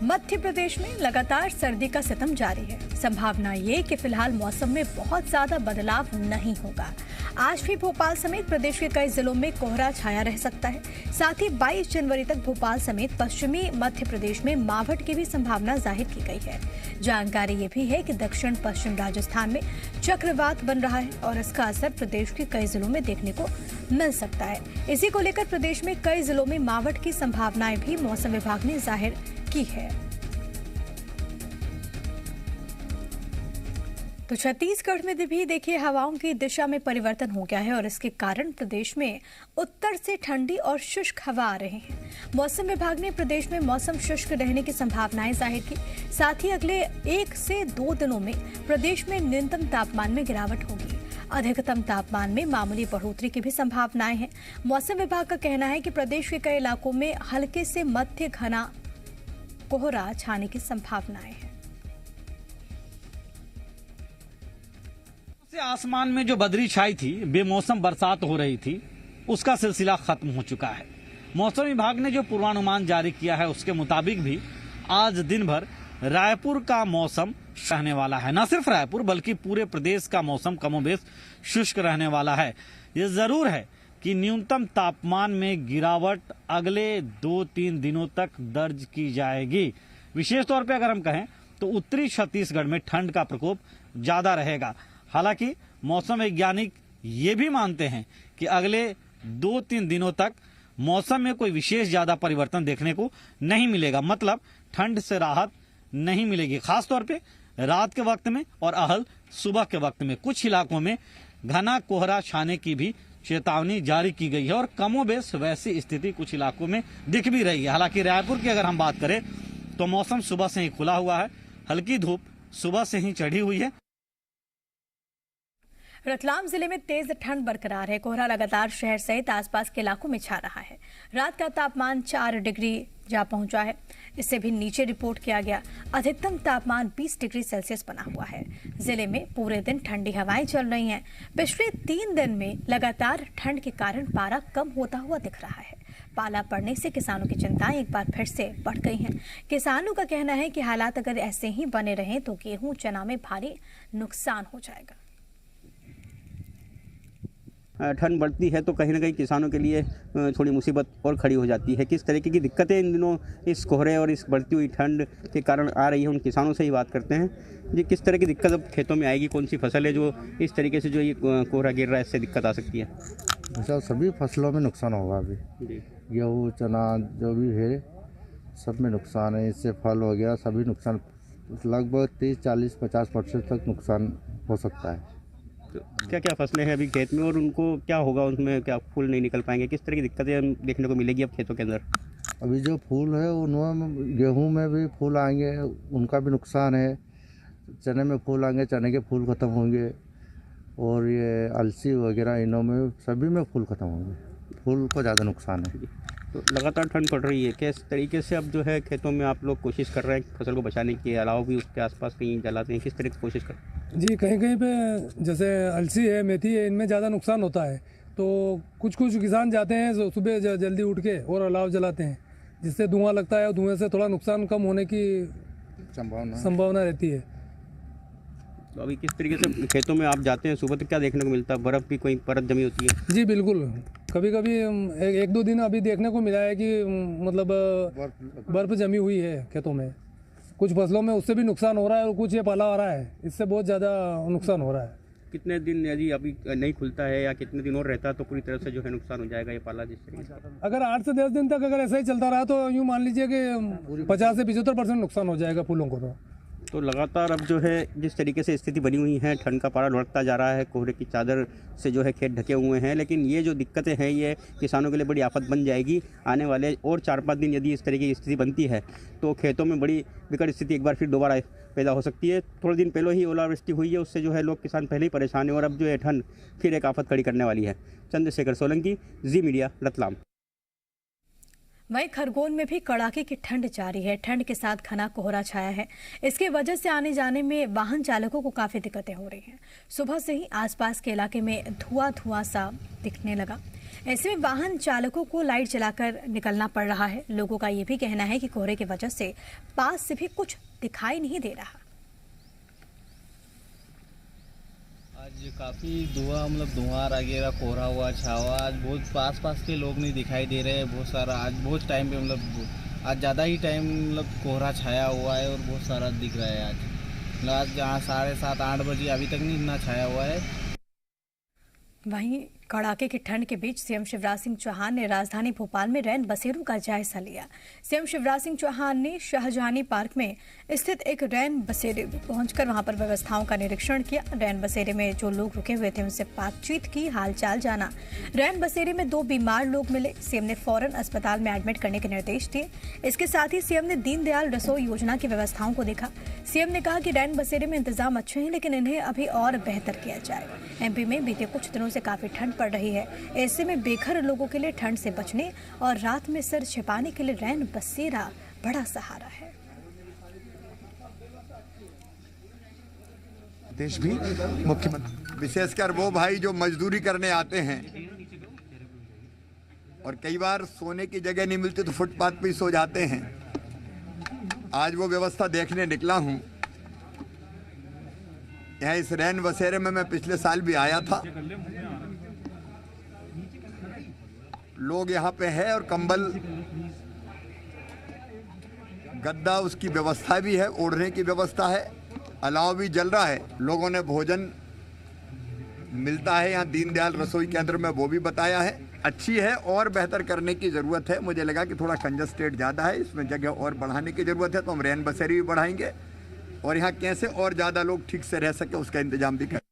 मध्य प्रदेश में लगातार सर्दी का सितम जारी है। संभावना ये कि फिलहाल मौसम में बहुत ज्यादा बदलाव नहीं होगा। आज भी भोपाल समेत प्रदेश के कई जिलों में कोहरा छाया रह सकता है। साथ ही 22 जनवरी तक भोपाल समेत पश्चिमी मध्य प्रदेश में मावठ की भी संभावना जाहिर की गई है। जानकारी ये भी है कि दक्षिण पश्चिम राजस्थान में चक्रवात बन रहा है और इसका असर प्रदेश के कई जिलों में देखने को मिल सकता है। इसी को लेकर प्रदेश में कई जिलों में मावठ की संभावनाएं भी मौसम विभाग ने जाहिर की है। तो छत्तीसगढ़ में भी देखिए हवाओं की दिशा में परिवर्तन हो गया है और इसके कारण प्रदेश में उत्तर से ठंडी और शुष्क हवा आ रही है। मौसम विभाग ने प्रदेश में मौसम शुष्क रहने की संभावनाएं जाहिर की। साथ ही अगले 1 से 2 दिनों में प्रदेश में न्यूनतम तापमान में गिरावट होगी। अधिकतम तापमान में मामूली बढ़ोतरी की भी संभावनाएं हैं। मौसम विभाग का कहना है कि प्रदेश के कई इलाकों में हल्के से मध्य घना कोहरा छाने की संभावनाएं हैं। आसमान में जो बदरी छाई थी, बेमौसम बरसात हो रही थी, उसका सिलसिला खत्म हो चुका है। मौसम विभाग ने जो पूर्वानुमान जारी किया है उसके मुताबिक भी आज दिन भर रायपुर का मौसम रहने वाला है। न सिर्फ रायपुर बल्कि पूरे प्रदेश का मौसम कमोबेश शुष्क रहने वाला है। ये जरूर है कि न्यूनतम तापमान में गिरावट अगले 2-3 दिनों तक दर्ज की जाएगी। विशेष तौर पे अगर हम कहें तो उत्तरी छत्तीसगढ़ में ठंड का प्रकोप ज्यादा रहेगा। हालांकि मौसम वैज्ञानिक ये भी मानते हैं कि अगले 2-3 दिनों तक मौसम में कोई विशेष ज्यादा परिवर्तन देखने को नहीं मिलेगा। मतलब ठंड से राहत नहीं मिलेगी, खासतौर पे रात के वक्त में और अहल सुबह के वक्त में। कुछ इलाकों में घना कोहरा छाने की भी चेतावनी जारी की गई है और कमोबेश वैसी स्थिति कुछ इलाकों में दिख भी रही है। हालांकि रायपुर की अगर हम बात करें तो मौसम सुबह से ही खुला हुआ है, हल्की धूप सुबह से ही चढ़ी हुई है। रतलाम जिले में तेज ठंड बरकरार है। कोहरा लगातार शहर सहित आसपास के इलाकों में छा रहा है। रात का तापमान 4 डिग्री जा पहुंचा है, इससे भी नीचे रिपोर्ट किया गया। अधिकतम तापमान 20 डिग्री सेल्सियस बना हुआ है। जिले में पूरे दिन ठंडी हवाएं चल रही हैं। पिछले 3 दिन में लगातार ठंड के कारण पारा कम होता हुआ दिख रहा है। पाला पड़ने से किसानों की चिंताएं एक बार फिर से बढ़ गई हैं। किसानों का कहना है कि हालात अगर ऐसे ही बने रहें तो गेहूं चना में भारी नुकसान हो जाएगा। ठंड बढ़ती है तो कहीं ना कहीं किसानों के लिए थोड़ी मुसीबत और खड़ी हो जाती है। किस तरीके की दिक्कतें इन दिनों इस कोहरे और इस बढ़ती हुई ठंड के कारण आ रही है, उन किसानों से ही बात करते हैं जी। किस तरह की दिक्कत अब खेतों में आएगी? कौन सी फसल है जो इस तरीके से जो ये कोहरा गिर रहा है इससे दिक्कत आ सकती है? अच्छा, सभी फसलों में नुकसान होगा। अभी गेहूँ चना जो भी है सब में नुकसान है। इससे फल हो गया, सभी नुकसान लगभग 30-40-50% तक नुकसान हो सकता है। तो क्या क्या फसलें हैं अभी खेत में और उनको क्या होगा? उसमें क्या फूल नहीं निकल पाएंगे? किस तरह की दिक्कतें देखने को मिलेगी अब खेतों के अंदर? अभी जो फूल है उनमें गेहूं में भी फूल आएंगे, उनका भी नुकसान है। चने में फूल आएंगे, चने के फूल ख़त्म होंगे और ये अलसी वगैरह इनों में सभी में फूल ख़त्म होंगे। फूल को ज़्यादा नुकसान है। तो लगातार ठंड पड़ रही है, किस तरीके से अब जो है खेतों में आप लोग कोशिश कर रहे हैं फसल को बचाने के अलावा भी उसके आसपास कहीं जलाते हैं? किस तरह की कोशिश कर रहे हैं? जी, कहीं कहीं पे जैसे अलसी है, मेथी है, इनमें ज़्यादा नुकसान होता है। तो कुछ किसान जाते हैं सुबह जल्दी उठ के और अलाव जलाते हैं, जिससे धुआं लगता है और धुएं से थोड़ा नुकसान कम होने की संभावना रहती है। तो अभी किस तरीके से खेतों में आप जाते हैं सुबह तो क्या देखने को मिलता है? बर्फ़ की कोई परत जमी होती है? जी बिल्कुल, कभी कभी 1-2 दिन अभी देखने को मिला है कि मतलब बर्फ़ जमी हुई है खेतों में। कुछ फसलों में उससे भी नुकसान हो रहा है और कुछ ये पाला आ रहा है, इससे बहुत ज़्यादा नुकसान हो रहा है। कितने दिन यदि अभी नहीं खुलता है या कितने दिन और रहता है तो पूरी तरह से जो है नुकसान हो जाएगा ये पाला? जिस तरीके से अगर 8 से 10 दिन तक अगर ऐसा ही चलता रहा तो यूँ मान लीजिए कि 50 से 75% नुकसान हो जाएगा फूलों को। तो लगातार अब जो है जिस तरीके से स्थिति बनी हुई है, ठंड का पारा लुढ़कता जा रहा है, कोहरे की चादर से जो है खेत ढके हुए हैं, लेकिन ये जो दिक्कतें हैं ये किसानों के लिए बड़ी आफत बन जाएगी। आने वाले और 4-5 दिन यदि इस तरीके की स्थिति बनती है तो खेतों में बड़ी विकट स्थिति एक बार फिर दोबारा पैदा हो सकती है। थोड़े दिन पहले ही ओलावृष्टि हुई है, उससे जो है लोग किसान पहले ही परेशान है और अब जो है ठंड फिर एक आफत खड़ी करने वाली है। चंद्रशेखर सोलंकी, जी मीडिया, रतलाम। वहीं खरगोन में भी कड़ाके की ठंड जारी है। ठंड के साथ घना कोहरा छाया है। इसके वजह से आने जाने में वाहन चालकों को काफी दिक्कतें हो रही हैं। सुबह से ही आसपास के इलाके में धुआं सा दिखने लगा। ऐसे में वाहन चालकों को लाइट जलाकर निकलना पड़ रहा है। लोगों का ये भी कहना है कि कोहरे की वजह से पास से भी कुछ दिखाई नहीं दे रहा। आज काफ़ी धुआं वगैरह कोहरा हुआ छावा। आज बहुत पास के लोग नहीं दिखाई दे रहे हैं। बहुत सारा आज बहुत टाइम पे आज ज़्यादा ही टाइम कोहरा छाया हुआ है और बहुत सारा दिख रहा है। आज जहाँ 7:30-8 बजे अभी तक नहीं इतना छाया हुआ है। वहीं कड़ाके की ठंड के बीच सीएम शिवराज सिंह चौहान ने राजधानी भोपाल में रैन बसेरों का जायजा लिया। सीएम शिवराज सिंह चौहान ने शाहजहानी पार्क में स्थित एक रैन बसेरे में पहुंचकर वहां पर व्यवस्थाओं का निरीक्षण किया। रैन बसेरे में जो लोग रुके हुए थे उनसे बातचीत की, हालचाल जाना। रैन बसेरे में 2 बीमार लोग मिले। सीएम ने फौरन अस्पताल में एडमिट करने के निर्देश दिए। इसके साथ ही सीएम ने दीनदयाल रसोई योजना की व्यवस्थाओं को देखा। सीएम ने कहा कि रैन बसेरे में इंतजाम अच्छे हैं, लेकिन इन्हें अभी और बेहतर किया जाए। एमपी में बीते कुछ दिनों से काफी ठंड पड़ रही है। ऐसे में बेघर लोगों के लिए ठंड से बचने और रात में सर छिपाने के लिए रैन बसेरा बड़ा सहारा है। देश भी मुख्यमंत्री विशेषकर वो भाई जो मजदूरी करने आते हैं और कई बार सोने की जगह नहीं मिलती तो फुटपाथ पे ही सो जाते हैं। आज वो व्यवस्था देखने निकला हूं। यहाँ इस रैन बसेरे में मैं पिछले साल भी आया था। लोग यहाँ पे है और कंबल गद्दा उसकी व्यवस्था भी है, ओढ़ने की व्यवस्था है, अलाव भी जल रहा है। लोगों ने भोजन मिलता है यहाँ दीनदयाल रसोई केंद्र में, वो भी बताया है। अच्छी है और बेहतर करने की ज़रूरत है। मुझे लगा कि थोड़ा कंजस्टेड ज़्यादा है, इसमें जगह और बढ़ाने की ज़रूरत है, तो हम रैन बसेरी भी बढ़ाएंगे और यहाँ कैसे और ज़्यादा लोग ठीक से रह सके उसका इंतजाम भी करें।